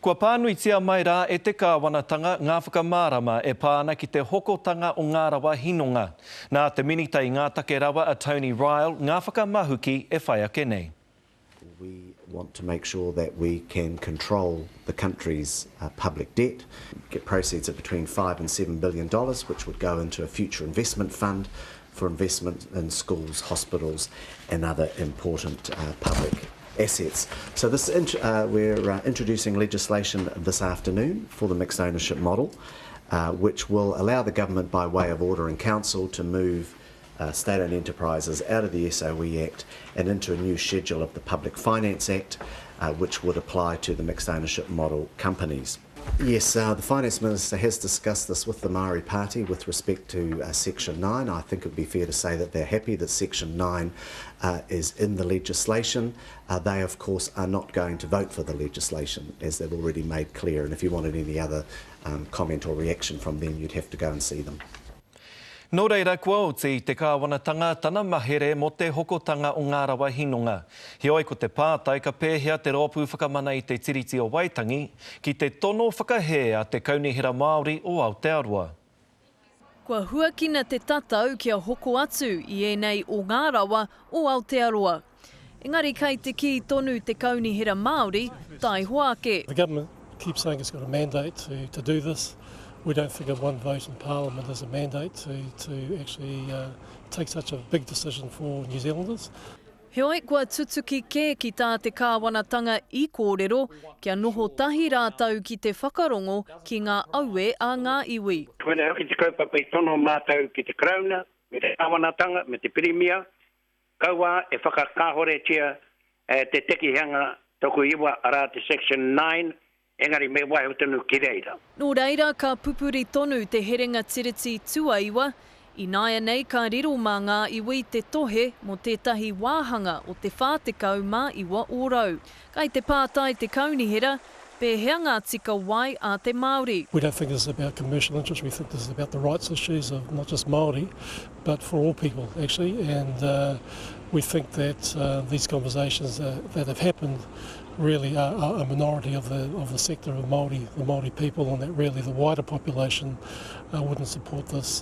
Kua pānuitia mai rā e te kāwanatanga ngā whakamārama e pāna ki te hokotanga o ngā rawa hinonga. Nā te minita i ngā take rawa a Tony Ryle, ngā whakamahuki e whai ake nei. We want to make sure that we can control the country's public debt, get proceeds of between $5 and $7 billion, which would go into a future investment fund for investment in schools, hospitals and other important public assets. So this we're introducing legislation this afternoon for the mixed ownership model, which will allow the government by way of order in council to move state-owned enterprises out of the SOE Act and into a new schedule of the Public Finance Act, which would apply to the mixed ownership model companies. Yes, the Finance Minister has discussed this with the Māori Party with respect to Section 9. I think it would be fair to say that they're happy that Section 9 is in the legislation. They, of course, are not going to vote for the legislation, as they've already made clear. And if you wanted any other comment or reaction from them, you'd have to go and see them. Nō reira kua oti te kāwanatanga tana mahere mo te hokotanga o ngā rawa hinonga. Heoi ko te pātai ka pēhea te rōpū whakamana i te tiriti o Waitangi ki te tono whakahea te kaunihera Māori o Aotearoa. Kua huakina te tatau kia hoko atu i enei o ngā rawa o Aotearoa. Engari kei te ki tonu te kaunihera Māori, tai hoake. The government keeps saying it's got a mandate to do this. We don't think of one vote in Parliament as a mandate to actually take such a big decision for New Zealanders. Heoi kua tutuki ke ki tā te kāwanatanga i kōrero, kia noho tahi rātau ki te whakarongo ki ngā aue a ngā iwi. Tuena hoki te kaupapa i tono mātau ki te krauna, me te kāwanatanga, me te pirimia, kaua e whakakahore tia te tekiheanga toku iwa ara te Section 9, engari me wai utanu ki reira. Nō reira ka pupuri tonu te herenga tiriti tuaiwa, i naia nei ka riro mā ngā iwi te tohe mo tētahi wāhanga o te whātekau mā iwa ōrau. Kai te pātai te kaunihera, pēhea ngā tika wai a te Māori. We don't think this is about commercial interest, we think this is about the rights issues of not just Māori, but for all people actually, and we think that these conversations that have happened really are a minority of the sector of Māori, the Māori people, and that really the wider population wouldn't support this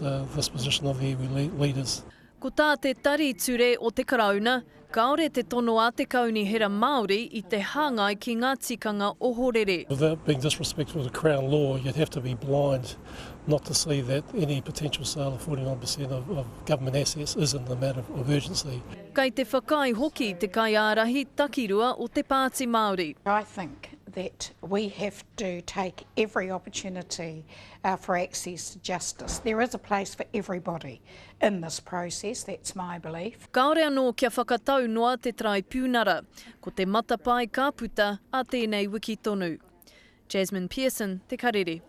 position of the iwi leaders. Ko tā te tari ture o te karauna, kaore te tono a te kaunihera Māori i te hāngai ki ngā tikanga ohorere. Without being disrespectful to Crown law, you'd have to be blind not to see that any potential sale of 49% of government assets isn't a matter of urgency. Kei te whakai hoki te kai ārahi takirua o te Pāti Māori. I think that we have to take every opportunity for access to justice. There is a place for everybody in this process, that's my belief. Kaore anō kia whakatau noa te traipūnara, ko te matapai ka puta a tēnei wiki tonu. Jasmine Pearson, Te Karere.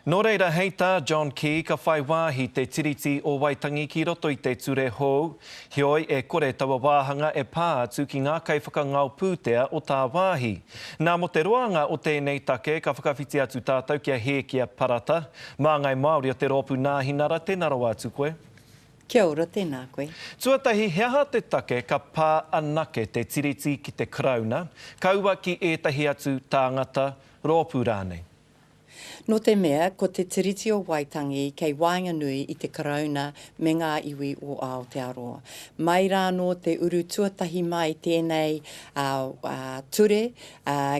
Nō reira hei tā John Key ka whai wāhi te tiriti o Waitangi ki roto i te ture hou. Heoi e kore tawa wāhanga e pā atu ki ngā kaiwhakangau pūtea o tā wāhi. Nā mo te roanga o tēnei take ka whakawhiti atu tātou kia he kia parata. Mā ngai Māori o te rōpū nāhinara, tēnā rawa atu koe. Kia ora, tēnā koe. Tuatahi, he aha te take ka pā anake te tiriti ki te krauna, kaua ki ētahi atu tāngata rōpū rānei. No te mea, ko te tiriti o Waitangi kei Wainganui i te karauna me ngā iwi o Aotearoa. Mai rāno te uru tuatahi mai tēnei ture,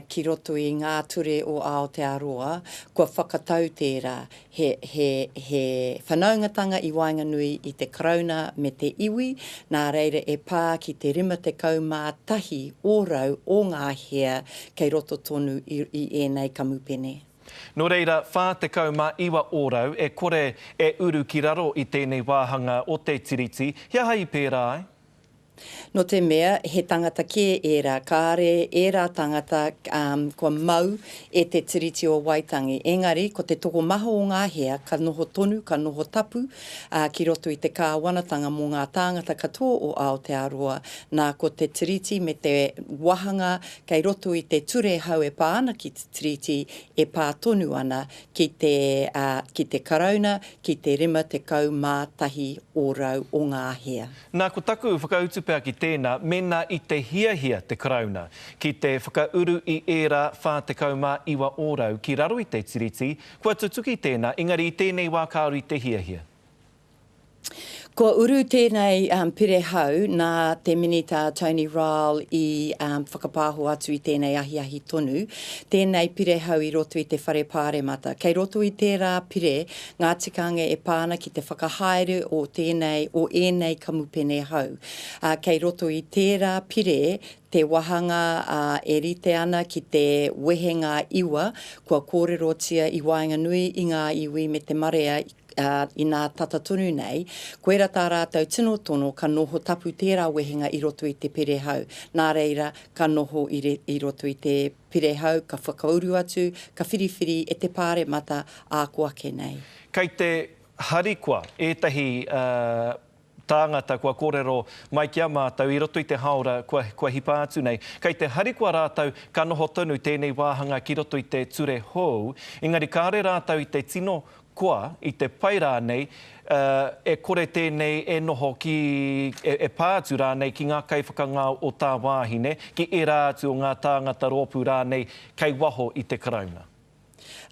ki roto i ngā ture o Aotearoa, kua whakatau tērā he whanaungatanga i Wainganui i te karauna me te iwi, nā reira e pā ki te rima te kaumā tahi ōrau o ngā hea kei roto tonu i enei kamupene. Nō reira, whā te kaumā iwa ōrau e kore e uru ki raro i tēnei wāhanga o te tiriti. Hia hai pērā ai? No te mea, he tangata ke era, kāre era tangata kua mau e te tiriti o Waitangi. Engari, ko te toko maho o ngā hea, ka noho tonu, ka noho tapu, ki roto i te kāwanatanga mō ngā tāngata katoa o Aotearoa, nā ko te tiriti me te wahanga, kei roto i te ture hau e pāna ki te tiriti e pā tonu ana ki te karauna, ki te rima te kau mā tahi ōrau o ngā hea. Nā ko taku whakautu pēr ki tēnā, mena i te hiahia te karauna, ki te whakauru i era whātekau mā iwa ōrau ki raro i te tiriti, kua tutuki tēnā, engari i tēnei wā kāru i te hiahia. Ko uru tēnei pire hau nā te minita Tony Ryle i whakapāho atu i tēnei ahi tonu. Tēnei pire hau i roto i te whare pāremata. Kei roto i tērā pire, ngā tikanga e pāna ki te whakahaere o enei kamupene hau. Kei roto i tērā pire, te wahanga e rite ana ki te wehenga iwa, kua kōrerotia i Wainganui i ngā iwi me te marea i nā tata tonu nei, koera tā rātou tino tono ka noho tapu tērā wehenga i roto i te pire hau. Nā reira, ka noho i roto i te pire hau, ka whakauru atu, ka whiriwhiri e te pāremata a koake nei. Kei te harikwa, ētahi tāngata kua kōrero mai kia mātou i roto i te haora kua hipa atu nei. Kei te harikwa rātou ka noho tonu tēnei wāhanga ki roto i te ture hou, engari kāre rātou i te tino koa i te pai rānei, e kore tēnei e noho ki e pātu rānei ki ngā kaiwhakangau o tā wāhine, ki e rātu o ngā tāngata rōpū rānei kei waho i te karauna.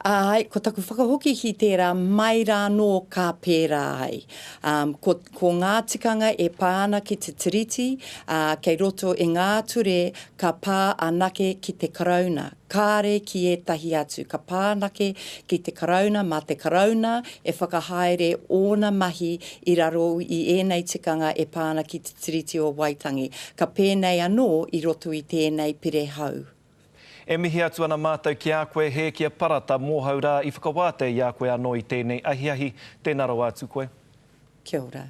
Ai, ko taku whakahoki ki tērā mai rā nō ka pērā ai. Ko ngā tikanga e pāna ki te tiriti, kei roto e ngā ture ka pā anake ki te karauna. Kāre ki e tahi atu, ka pānake ki te karauna, mā te karauna e whakahaere ōna mahi i raro i ēnei tikanga e pāna ki te tiriti o Waitangi. Ka pēnei anō i roto i tēnei pire hau. E mihi atu ana mātou ki a koe he kia parata mōhau rā i whakawāte i a koe anō i tēnei ahiahi, tēnā rau atu koe. Kia ora.